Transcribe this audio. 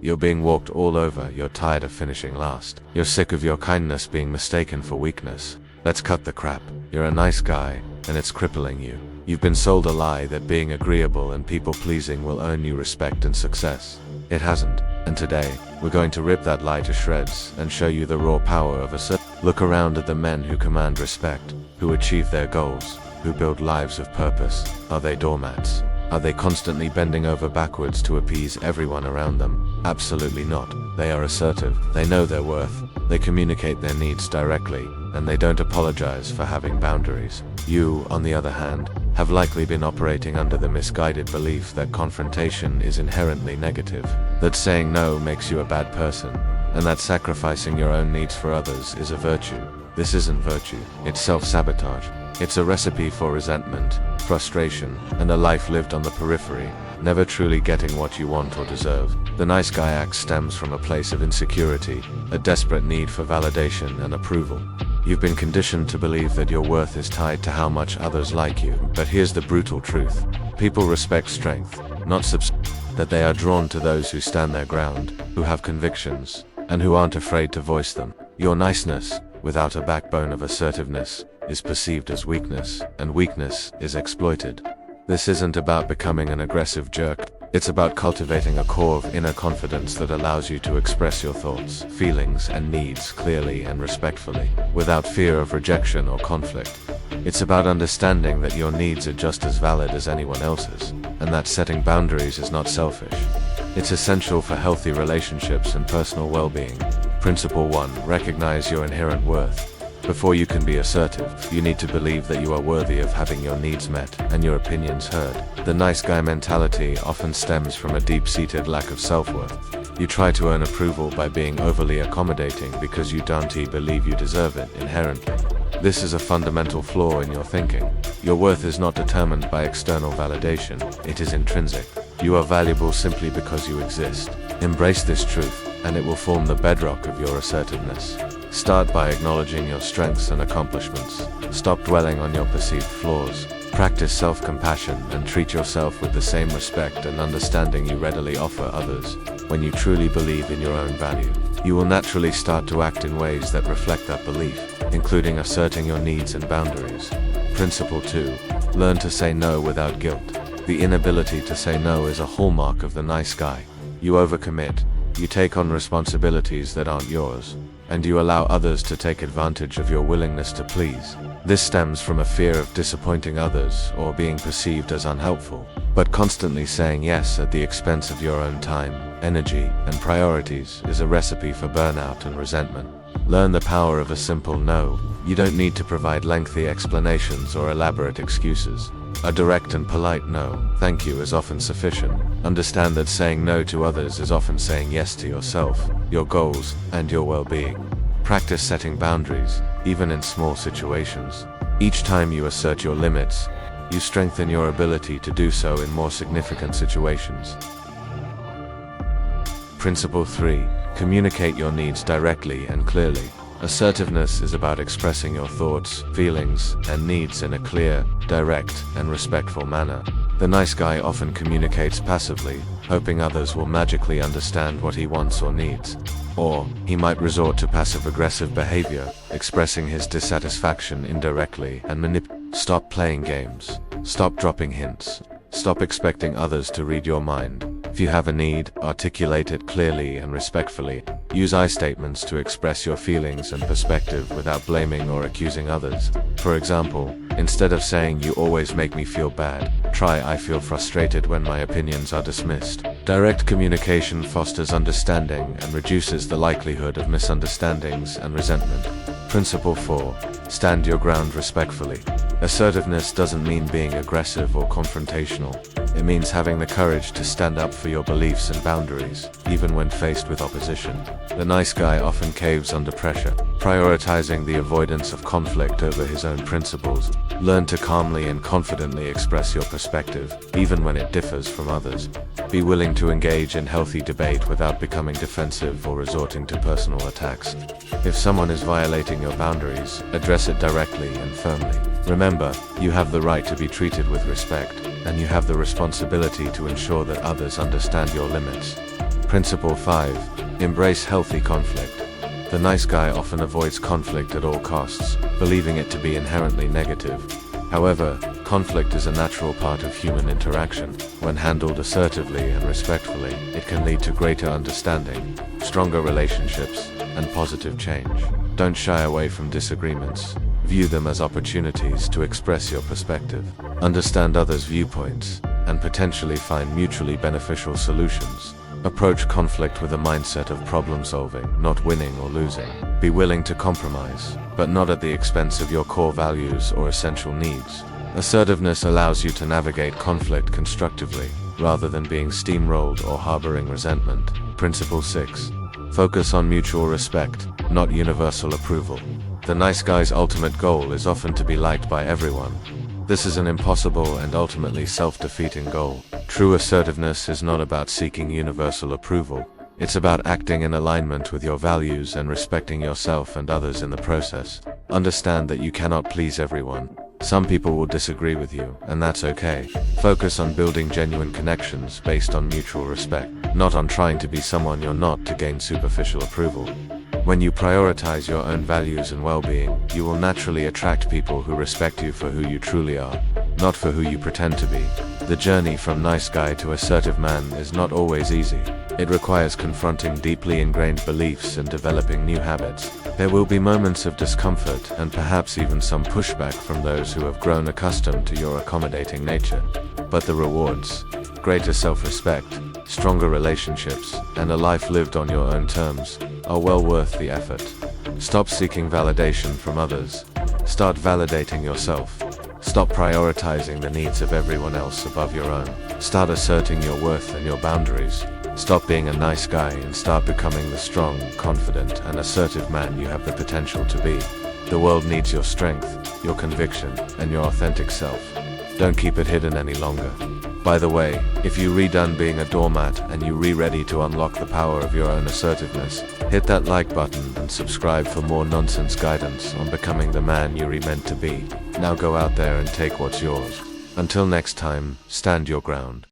You're being walked all over, you're tired of finishing last. You're sick of your kindness being mistaken for weakness. Let's cut the crap. You're a nice guy, and it's crippling you. You've been sold a lie that being agreeable and people-pleasing will earn you respect and success. It hasn't. And today, we're going to rip that lie to shreds and show you the raw power of assertiveness. Look around at the men who command respect, who achieve their goals, who build lives of purpose. Are they doormats? Are they constantly bending over backwards to appease everyone around them? Absolutely not. They are assertive. They know their worth. They communicate their needs directly, and they don't apologize for having boundaries. You, on the other hand, have likely been operating under the misguided belief that confrontation is inherently negative, that saying no makes you a bad person, and that sacrificing your own needs for others is a virtue. This isn't virtue, it's self-sabotage. It's a recipe for resentment, frustration, and a life lived on the periphery, never truly getting what you want or deserve. The nice guy act stems from a place of insecurity, a desperate need for validation and approval. You've been conditioned to believe that your worth is tied to how much others like you, but here's the brutal truth. People respect strength, not that they are drawn to those who stand their ground, who have convictions, and who aren't afraid to voice them. Your niceness, without a backbone of assertiveness, is perceived as weakness, and weakness is exploited. This isn't about becoming an aggressive jerk. It's about cultivating a core of inner confidence that allows you to express your thoughts, feelings, and needs clearly and respectfully, without fear of rejection or conflict. It's about understanding that your needs are just as valid as anyone else's, and that setting boundaries is not selfish. It's essential for healthy relationships and personal well-being. Principle 1. Recognize your inherent worth. Before you can be assertive, you need to believe that you are worthy of having your needs met and your opinions heard. The nice guy mentality often stems from a deep-seated lack of self-worth. You try to earn approval by being overly accommodating because you don't believe you deserve it inherently. This is a fundamental flaw in your thinking. Your worth is not determined by external validation, it is intrinsic. You are valuable simply because you exist. Embrace this truth, and it will form the bedrock of your assertiveness. Start by acknowledging your strengths and accomplishments. Stop dwelling on your perceived flaws. Practice self-compassion and treat yourself with the same respect and understanding you readily offer others. When you truly believe in your own value, you will naturally start to act in ways that reflect that belief, including asserting your needs and boundaries. Principle 2. Learn to say no without guilt. The inability to say no is a hallmark of the nice guy. You overcommit. You take on responsibilities that aren't yours, and you allow others to take advantage of your willingness to please. This stems from a fear of disappointing others or being perceived as unhelpful. But constantly saying yes at the expense of your own time, energy, and priorities is a recipe for burnout and resentment. Learn the power of a simple no. You don't need to provide lengthy explanations or elaborate excuses. A direct and polite no, thank you, is often sufficient. Understand that saying no to others is often saying yes to yourself, your goals, and your well-being. Practice setting boundaries, even in small situations. Each time you assert your limits, you strengthen your ability to do so in more significant situations. Principle 3. Communicate your needs directly and clearly. Assertiveness is about expressing your thoughts, feelings, and needs in a clear, direct, and respectful manner. The nice guy often communicates passively, hoping others will magically understand what he wants or needs. Or, he might resort to passive-aggressive behavior, expressing his dissatisfaction indirectly and Stop playing games. Stop dropping hints. Stop expecting others to read your mind. If you have a need, articulate it clearly and respectfully. Use I statements to express your feelings and perspective without blaming or accusing others. For example, instead of saying "you always make me feel bad," try "I feel frustrated when my opinions are dismissed." Direct communication fosters understanding and reduces the likelihood of misunderstandings and resentment. Principle 4. Stand your ground respectfully. Assertiveness doesn't mean being aggressive or confrontational. It means having the courage to stand up for your beliefs and boundaries, even when faced with opposition. The nice guy often caves under pressure, prioritizing the avoidance of conflict over his own principles. Learn to calmly and confidently express your perspective, even when it differs from others. Be willing to engage in healthy debate without becoming defensive or resorting to personal attacks. If someone is violating your boundaries, address it directly and firmly. Remember, you have the right to be treated with respect, and you have the responsibility to ensure that others understand your limits. Principle 5. Embrace healthy conflict. The nice guy often avoids conflict at all costs, believing it to be inherently negative. However, conflict is a natural part of human interaction. When handled assertively and respectfully, it can lead to greater understanding, stronger relationships, and positive change. Don't shy away from disagreements. View them as opportunities to express your perspective, understand others' viewpoints, and potentially find mutually beneficial solutions. Approach conflict with a mindset of problem solving, not winning or losing. Be willing to compromise, but not at the expense of your core values or essential needs. Assertiveness allows you to navigate conflict constructively, rather than being steamrolled or harboring resentment. Principle 6. Focus on mutual respect, not universal approval. The nice guy's ultimate goal is often to be liked by everyone. This is an impossible and ultimately self-defeating goal. True assertiveness is not about seeking universal approval. It's about acting in alignment with your values and respecting yourself and others in the process. Understand that you cannot please everyone. Some people will disagree with you, and that's okay. Focus on building genuine connections based on mutual respect, not on trying to be someone you're not to gain superficial approval. When you prioritize your own values and well-being, you will naturally attract people who respect you for who you truly are, not for who you pretend to be. The journey from nice guy to assertive man is not always easy. It requires confronting deeply ingrained beliefs and developing new habits. There will be moments of discomfort and perhaps even some pushback from those who have grown accustomed to your accommodating nature. But the rewards, greater self-respect, stronger relationships, and a life lived on your own terms, are well worth the effort. Stop seeking validation from others. Start validating yourself. Stop prioritizing the needs of everyone else above your own. Start asserting your worth and your boundaries. Stop being a nice guy and start becoming the strong, confident, and assertive man you have the potential to be. The world needs your strength, your conviction, and your authentic self. Don't keep it hidden any longer. By the way, if you redone being a doormat and you ready to unlock the power of your own assertiveness, hit that like button and subscribe for more nonsense guidance on becoming the man you're meant to be. Now go out there and take what's yours. Until next time, stand your ground.